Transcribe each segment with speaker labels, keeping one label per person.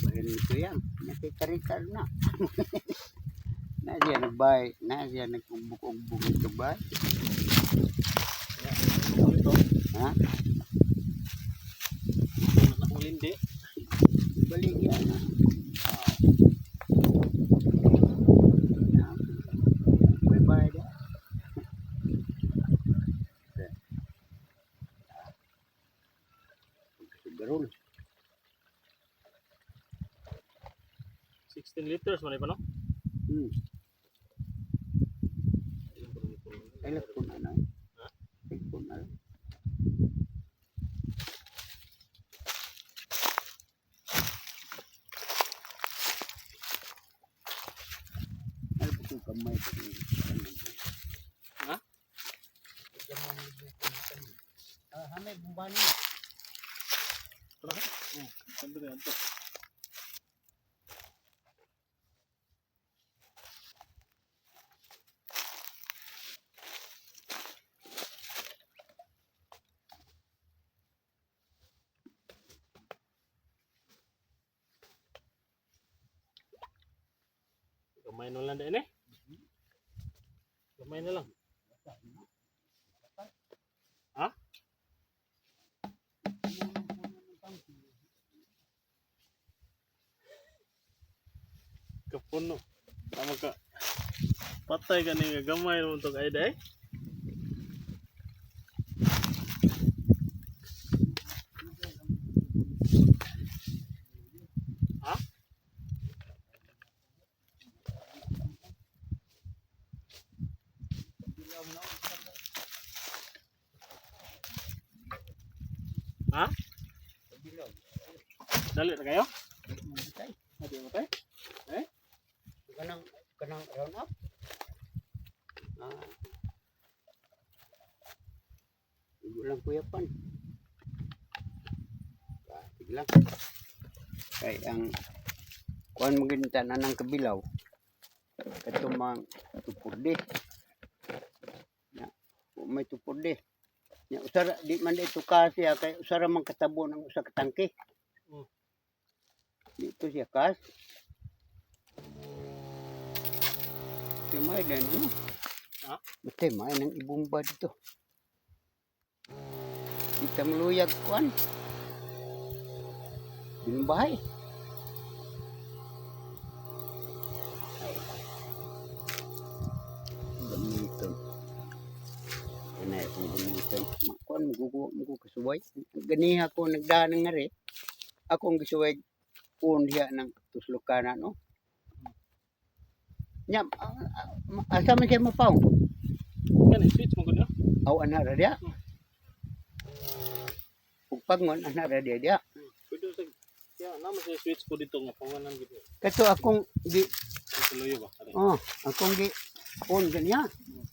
Speaker 1: Bayan ito yan. Nakikarikar na. Na siya nagbay. Na siya nagkumbuk-umbuk ito ba? Ha?
Speaker 2: Akong lindi.
Speaker 1: Baligyan na. Bye-bye dah. Garul.
Speaker 2: 16 liters man pa no?
Speaker 1: Telepon na. Telepon na. Ano po kung kamay po?
Speaker 2: Ha?
Speaker 1: Hamay bumbani.
Speaker 2: Sandali ato. Gamay na lang din eh. Gamay na lang. Ha? Kapuno. Tama ka. Patay ka ni gamay mo to kay day. Ha? Ha? Dali na kayo? Hadi mo tayo?
Speaker 1: Kanang round up. Ulang kuyapan. Sige lang. Kay ang kuan maginta na ng kabilaw. Ito mang tupurde. Ya, may tupurde. Ya, usara di man ito kasi kay usara man katabo ng usa ka tangke. Dito siya kas. Timay din ano?
Speaker 2: Ha?
Speaker 1: Timay nang ibumba dito. Kita meluyag kuan. Binbahay. Gamiton. Ano yung gamiton? Kuan mo kasuway. Ganiha ko nagdaan nga rin. Akong gisuway kun diya ng tuslukanan no. Nya asa man siya mapaw.
Speaker 2: Kani switch mo gud.
Speaker 1: Aw ana ra dia. Ug pagmon ana ra dia.
Speaker 2: Pwede sa ya naman sa switch ko dito nga panganan gid.
Speaker 1: Kato akong di
Speaker 2: Tuloy ba?
Speaker 1: akong gi on ganya.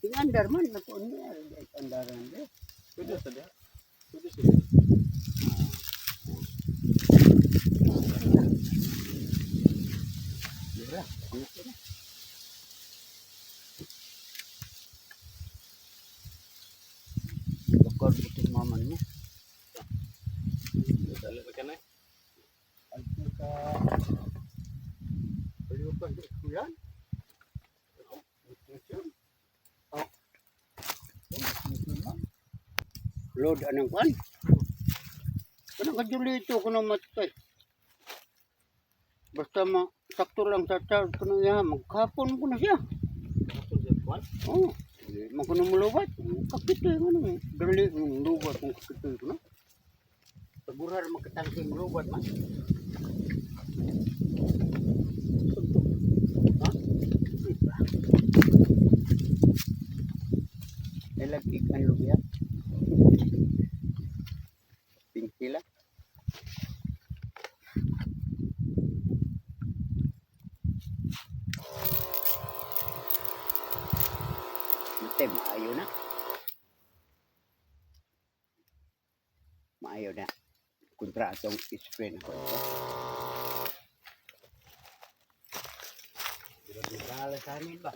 Speaker 1: Ting andar man ako ni andaran de.
Speaker 2: Pwede sa dia. Pwede sa
Speaker 1: Dira. Bakal butik maman mo.
Speaker 2: dali ka na.
Speaker 1: Alto ka. Baliw ka sa kuyan. Load anong kwan? Kanang kaduli ito kuno matay. Basta sakto lang sa charge kuno ya maghapon ko na siya.
Speaker 2: Kapag sa kwan.
Speaker 1: Oh, man kuno mulubat. Kapitoy man dali lubat kung kapitoy kuno. Pagurar makatangke mulubat man. Ha? Lagi kan luya. Pinsila. Mate maayo na. Maayo na. Kontra atong spray na ko. Dira sa amin ba?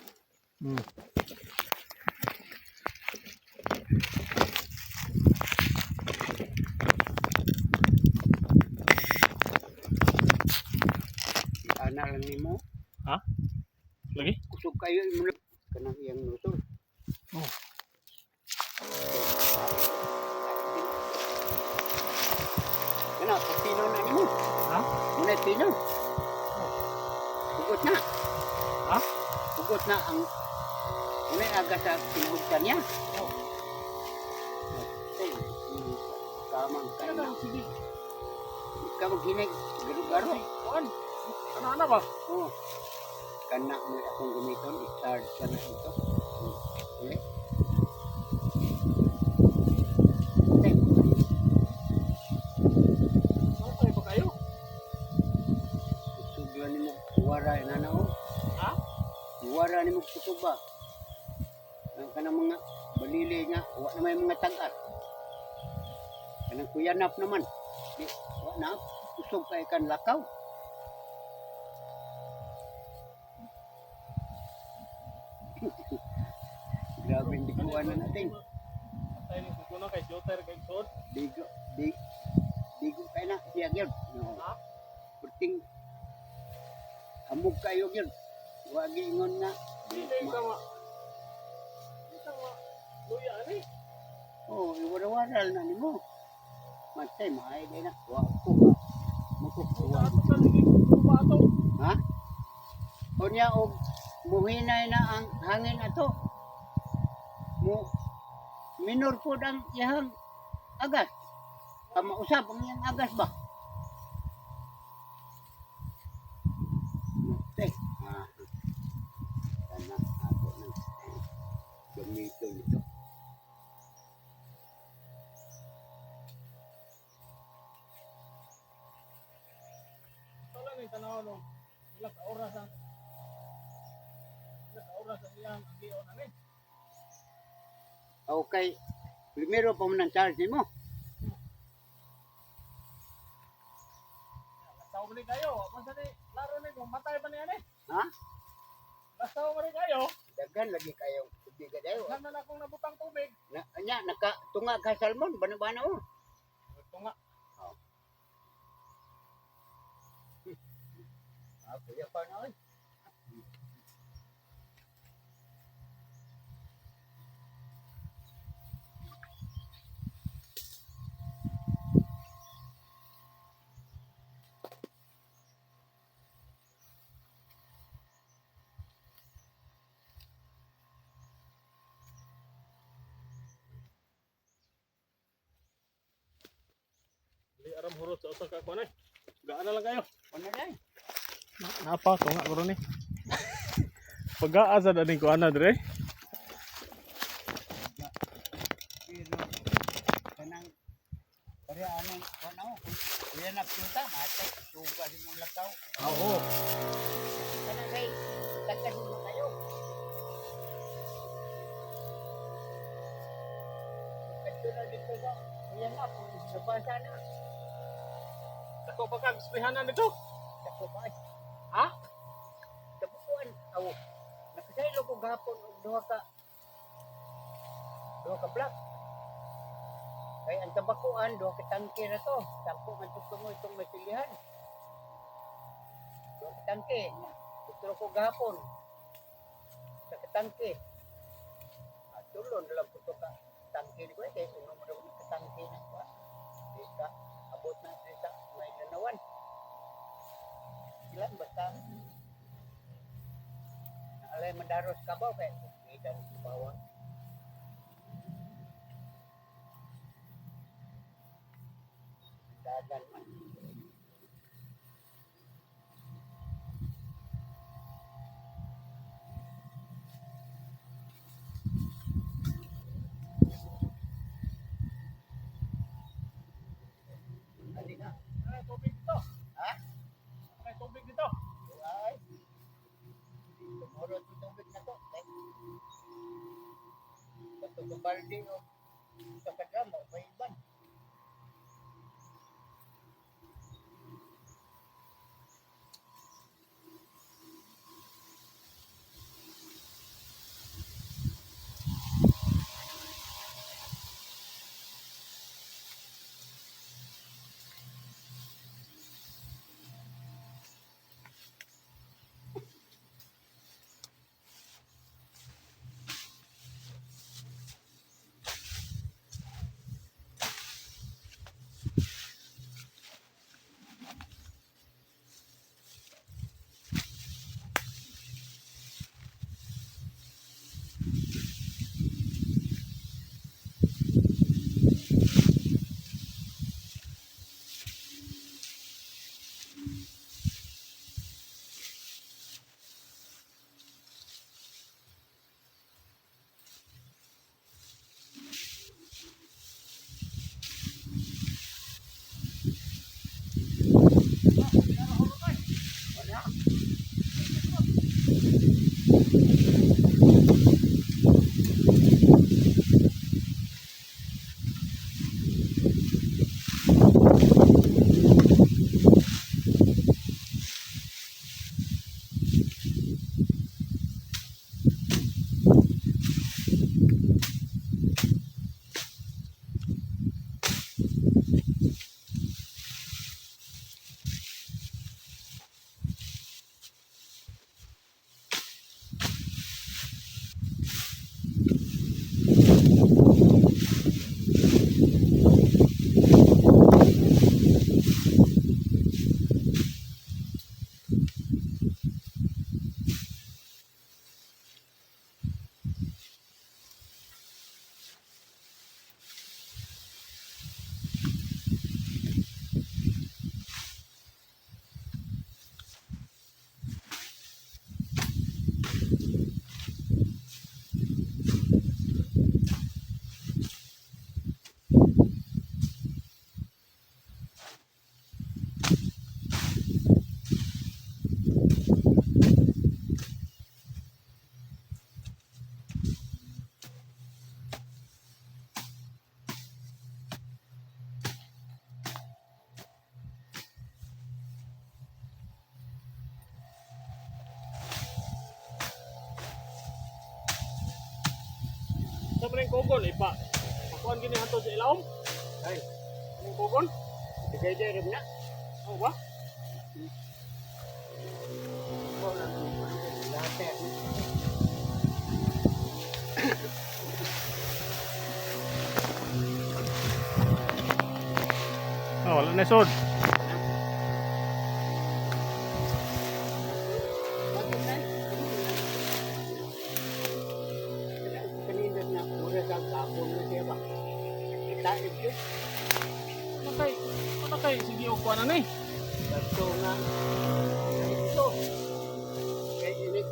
Speaker 1: kana lang nimo.
Speaker 2: Ha? Lagi?
Speaker 1: Kusog kayo mo kanang iyang nutol.
Speaker 2: Oh.
Speaker 1: Kana pino na nimo.
Speaker 2: Ha?
Speaker 1: Muna pino. Hugot na.
Speaker 2: Ha?
Speaker 1: Hugot na ang muna aga sa pinugtan niya.
Speaker 2: Oh.
Speaker 1: Okay. Kamang
Speaker 2: Ano
Speaker 1: kayo.
Speaker 2: na? Sige.
Speaker 1: Kamang hinig. Garo-garo.
Speaker 2: Kuan. Ano ba?
Speaker 1: Oh. Kana mo akong gamiton. I-start ka na ito. Uli.
Speaker 2: Okay ba kayo?
Speaker 1: Kusuglan ni mo. Wara na na oh.
Speaker 2: Ha?
Speaker 1: Wara ni mo kusog ba? Ang kanang mga balili niya. Wa na may mga tagat. Kanang kuyanap naman. Di, wa na. Kusog kay kan lakaw. Grabe hindi ko na natin.
Speaker 2: Patay ni kuno kay Joter kay Sod.
Speaker 1: Digo, digo kay na siya gyud. No.
Speaker 2: Ha?
Speaker 1: Puting amog kayo gyud. Wa giingon na.
Speaker 2: Hindi ka ma. Hindi ka ma. Luya ani.
Speaker 1: Oh, iwara-waral na nimo. Matay maay day na. Wa ko ba. Mutuwa.
Speaker 2: Ato sa sige ba ato?
Speaker 1: Ha? Unya og muhinay na ang hangin ato. Mo minor po ang iyang agas. Kamausap ang iyang agas ba? Matay. Kana ako nang gamiton ito.
Speaker 2: Wala ni tanaw no. Ilang ka oras ang iyang gion ani.
Speaker 1: Okay. Primero pa mo ng charge mo.
Speaker 2: Lasaw man kayo. Masa ni laro ni kung matay pa ni ani.
Speaker 1: Ha?
Speaker 2: Lasaw man kayo.
Speaker 1: Dagan lagi kayo. Tubigan dayo.
Speaker 2: Nan na akong nabutang tubig.
Speaker 1: Nya nakatunga ka salmon bana-bana oh.
Speaker 2: Ito nga.
Speaker 1: Kuya pa na oy.
Speaker 2: Di aram hurot sa utak ako ni. Gaan na lang kayo.
Speaker 1: Ano dai?
Speaker 2: Napa ko nga guro ni. Pag-aasa na din ko ana dire.
Speaker 1: Pero kanang pare anong ano kuya na puta matay tugas mo lakaw.
Speaker 2: Oo.
Speaker 1: Kanang kay tagas mo kayo. Kadto na dito sa kuya na nabasa na.
Speaker 2: Dako pa kag spihanan dito.
Speaker 1: Dako pa.
Speaker 2: Ha?
Speaker 1: Tapuan aw. Nakasaylo ko gahapon og duha ka block. Kay ang tabakuan duha ka tangke na to. Tampo man tungo itong masilihan. Duha ka tangke. Ito ko gahapon. Sa katangke. Tulon lang ko to ka tangke ni ko kay uno mo daw ka tangke na ko. Di ka abot na sa may lanawan. Ilan basta alay madaros ka ba kay idan sa bawang dagan man ali na
Speaker 2: Ay tubig dito.
Speaker 1: ha
Speaker 2: Ay tubig dito.
Speaker 1: ay tumuro tubig na to kay katong balde o sa kadramo may iban
Speaker 2: ning kugon ipa. Pakuan gini hanto sa ilawom.
Speaker 1: Ay,
Speaker 2: Ning kugon.
Speaker 1: tigay-tigay rin na.
Speaker 2: Oh ba?
Speaker 1: Ikaw na, lahat eh.
Speaker 2: Oh, wala na sod.
Speaker 1: Kanina na, mura sa kapon na siya ba? Itaib yun.
Speaker 2: Ano kay sige o kuan na ni.
Speaker 1: Gasto nga. Ito. Kaya init.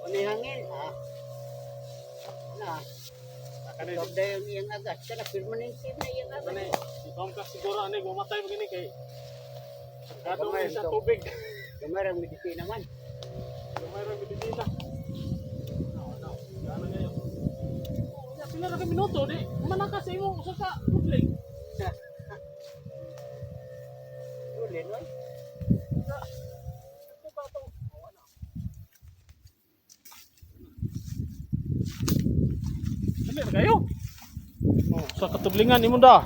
Speaker 1: Hangin, ha? Na.
Speaker 2: Kanina
Speaker 1: Ito yung iyang agas. Kaya permanente na iyang agas.
Speaker 2: Kanay, ikaw ka siguro ani gumatay mo gini kay gato
Speaker 1: Gamay
Speaker 2: man sa
Speaker 1: ito.
Speaker 2: tubig.
Speaker 1: Gamarang medisina man.
Speaker 2: Gamay ra bidita. No. Gana ngayon. Oh, ya pila ra ka minuto di. Manaka sa imo usa ka tubig.
Speaker 1: Uli, no?
Speaker 2: Ito ka to. Wala. Dali ra kayo. Oh, sa katublingan imo da.